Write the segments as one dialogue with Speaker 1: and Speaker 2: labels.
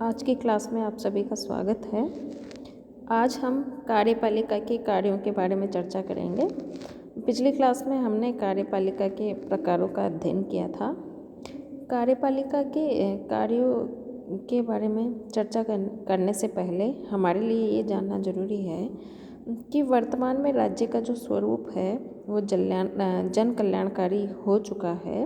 Speaker 1: आज की क्लास में आप सभी का स्वागत है। आज हम कार्यपालिका के कार्यों के बारे में चर्चा करेंगे। पिछली क्लास में हमने कार्यपालिका के प्रकारों का अध्ययन किया था। कार्यपालिका के कार्यों के बारे में चर्चा करने से पहले हमारे लिए ये जानना जरूरी है कि वर्तमान में राज्य का जो स्वरूप है वो जन कल्याणकारी हो चुका है।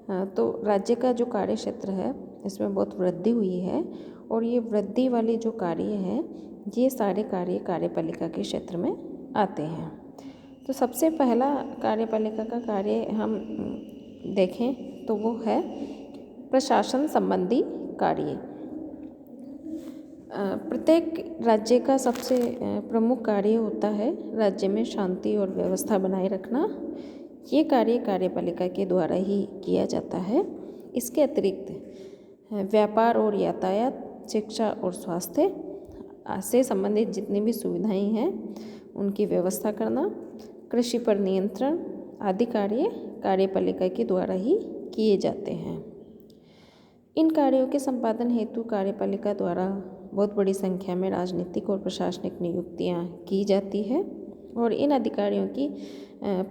Speaker 1: तो राज्य का जो कार्य क्षेत्र है इसमें बहुत वृद्धि हुई है और ये वृद्धि वाले जो कार्य हैं ये सारे कार्य कार्यपालिका के क्षेत्र में आते हैं। तो सबसे पहला कार्यपालिका का कार्य हम देखें तो वो है प्रशासन संबंधी कार्य। प्रत्येक राज्य का सबसे प्रमुख कार्य होता है राज्य में शांति और व्यवस्था बनाए रखना। ये कार्य कार्यपालिका के द्वारा ही किया जाता है। इसके अतिरिक्त व्यापार और यातायात, शिक्षा और स्वास्थ्य से संबंधित जितनी भी सुविधाएं हैं उनकी व्यवस्था करना, कृषि पर नियंत्रण आदि कार्य कार्यपालिका के द्वारा ही किए जाते हैं। इन कार्यों के संपादन हेतु कार्यपालिका द्वारा बहुत बड़ी संख्या में राजनीतिक और प्रशासनिक नियुक्तियां की जाती है और इन अधिकारियों की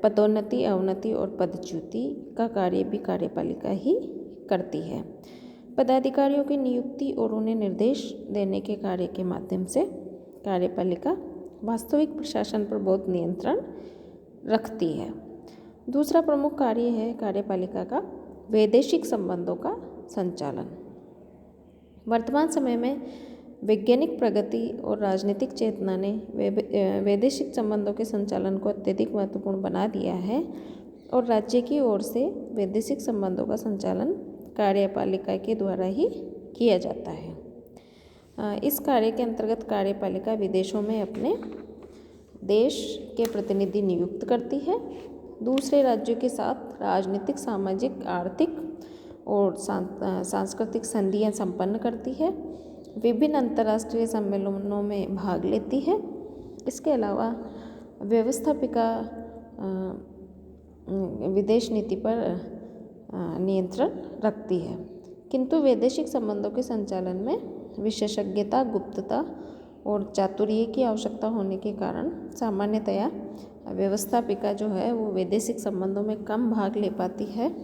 Speaker 1: पदोन्नति, अवनति और पदच्युति का कार्य भी कार्यपालिका ही करती है। पदाधिकारियों की नियुक्ति और उन्हें निर्देश देने के कार्य के माध्यम से कार्यपालिका वास्तविक प्रशासन पर बहुत नियंत्रण रखती है। दूसरा प्रमुख कार्य है कार्यपालिका का वैदेशिक संबंधों का संचालन। वर्तमान समय में वैज्ञानिक प्रगति और राजनीतिक चेतना ने वैदेशिक संबंधों के संचालन को अत्यधिक महत्वपूर्ण बना दिया है और राज्य की ओर से वैदेशिक संबंधों का संचालन कार्यपालिका के द्वारा ही किया जाता है। इस कार्य के अंतर्गत कार्यपालिका विदेशों में अपने देश के प्रतिनिधि नियुक्त करती है, दूसरे राज्यों के साथ राजनीतिक, सामाजिक, आर्थिक और सांस्कृतिक संधियां संपन्न करती है, विभिन्न अंतर्राष्ट्रीय सम्मेलनों में भाग लेती है। इसके अलावा व्यवस्थापिका विदेश नीति पर नियंत्रण रखती है, किंतु वैदेशिक संबंधों के संचालन में विशेषज्ञता, गुप्तता और चातुर्य की आवश्यकता होने के कारण सामान्यतया व्यवस्थापिका जो है वो वैदेशिक संबंधों में कम भाग ले पाती है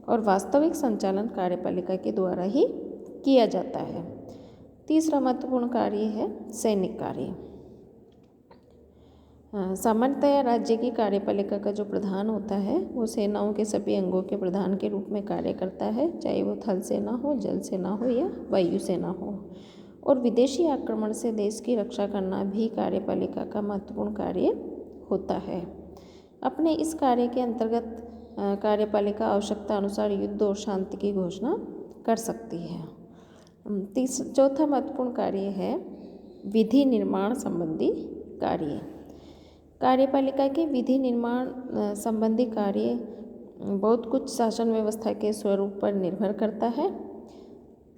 Speaker 1: और वास्तविक संचालन कार्यपालिका के द्वारा ही किया जाता है। तीसरा महत्वपूर्ण कार्य है सैनिक कार्य। सामान्यतया राज्य की कार्यपालिका का जो प्रधान होता है वो सेनाओं के सभी अंगों के प्रधान के रूप में कार्य करता है, चाहे वो थल सेना हो, जल सेना हो या वायु सेना हो। और विदेशी आक्रमण से देश की रक्षा करना भी कार्यपालिका का महत्वपूर्ण कार्य होता है। अपने इस कार्य के अंतर्गत कार्यपालिका आवश्यकता अनुसार युद्ध और शांति की घोषणा कर सकती है। चौथा महत्वपूर्ण कार्य है विधि निर्माण संबंधी कार्य। कार्यपालिका के विधि निर्माण संबंधी कार्य बहुत कुछ शासन व्यवस्था के स्वरूप पर निर्भर करता है।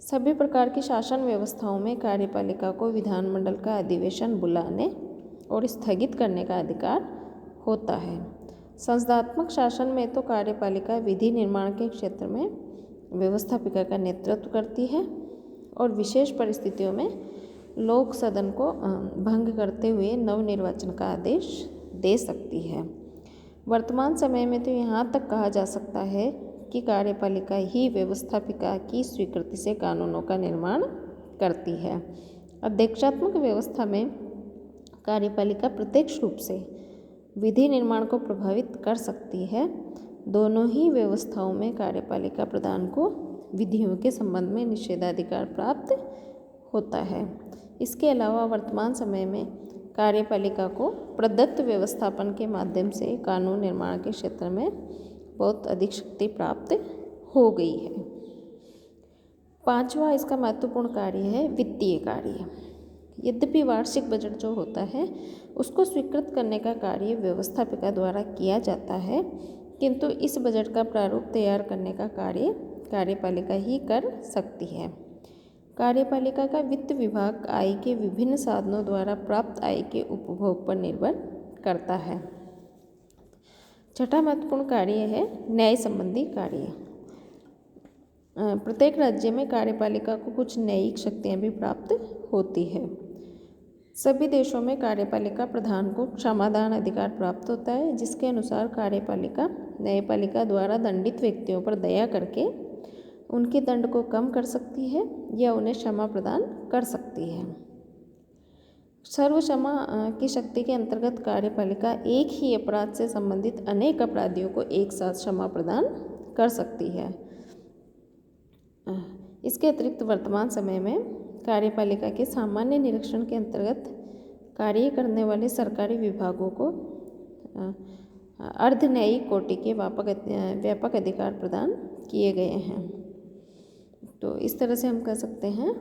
Speaker 1: सभी प्रकार की शासन व्यवस्थाओं में कार्यपालिका को विधानमंडल का अधिवेशन बुलाने और स्थगित करने का अधिकार होता है। संस्थात्मक शासन में तो कार्यपालिका विधि निर्माण के क्षेत्र में व्यवस्थापिका का नेतृत्व करती है और विशेष परिस्थितियों में लोक सदन को भंग करते हुए नवनिर्वाचन का आदेश दे सकती है। वर्तमान समय में तो यहाँ तक कहा जा सकता है कि कार्यपालिका ही व्यवस्थापिका की स्वीकृति से कानूनों का निर्माण करती है। अध्यक्षात्मक व्यवस्था में कार्यपालिका प्रत्यक्ष रूप से विधि निर्माण को प्रभावित कर सकती है। दोनों ही व्यवस्थाओं में कार्यपालिका प्रधान को विधियों के संबंध में निषेधाधिकार प्राप्त होता है। इसके अलावा वर्तमान समय में कार्यपालिका को प्रदत्त व्यवस्थापन के माध्यम से कानून निर्माण के क्षेत्र में बहुत अधिक शक्ति प्राप्त हो गई है। पांचवा इसका महत्वपूर्ण कार्य है वित्तीय कार्य। यद्यपि वार्षिक बजट जो होता है उसको स्वीकृत करने का कार्य व्यवस्थापिका द्वारा किया जाता है, किंतु इस बजट का प्रारूप तैयार करने का कार्य कार्यपालिका ही कर सकती है। कार्यपालिका का वित्त विभाग आय के विभिन्न साधनों द्वारा प्राप्त आय के उपभोग पर निर्भर करता है। छठा महत्वपूर्ण कार्य है न्याय संबंधी कार्य। प्रत्येक राज्य में कार्यपालिका को कुछ न्यायिक शक्तियाँ भी प्राप्त होती है। सभी देशों में कार्यपालिका प्रधान को क्षमादान अधिकार प्राप्त होता है, जिसके अनुसार कार्यपालिका न्यायपालिका द्वारा दंडित व्यक्तियों पर दया करके उनके दंड को कम कर सकती है या उन्हें क्षमा प्रदान कर सकती है। सर्व क्षमा की शक्ति के अंतर्गत कार्यपालिका एक ही अपराध से संबंधित अनेक अपराधियों को एक साथ क्षमा प्रदान कर सकती है। इसके अतिरिक्त वर्तमान समय में कार्यपालिका के सामान्य निरीक्षण के अंतर्गत कार्य करने वाले सरकारी विभागों को अर्ध न्यायिक कोटि के व्यापक अधिकार प्रदान किए गए हैं। तो इस तरह से हम कह सकते हैं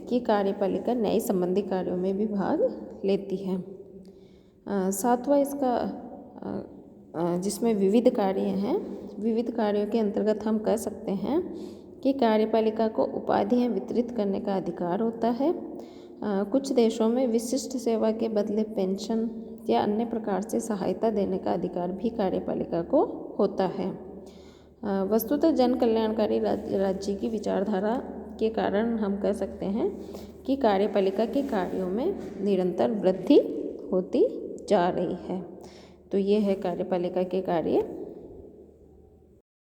Speaker 1: कि कार्यपालिका न्याय संबंधी कार्यों में भी भाग लेती है। सातवां इसका जिसमें विविध कार्य हैं, विविध कार्यों के अंतर्गत हम कह सकते हैं कि कार्यपालिका को उपाधियां वितरित करने का अधिकार होता है। कुछ देशों में विशिष्ट सेवा के बदले पेंशन या अन्य प्रकार से सहायता देने का अधिकार भी कार्यपालिका को होता है। वस्तुतः जन कल्याणकारी राज्य की विचारधारा के कारण हम कह सकते हैं कि कार्यपालिका के कार्यों में निरंतर वृद्धि होती जा रही है। तो ये है कार्यपालिका के कार्य।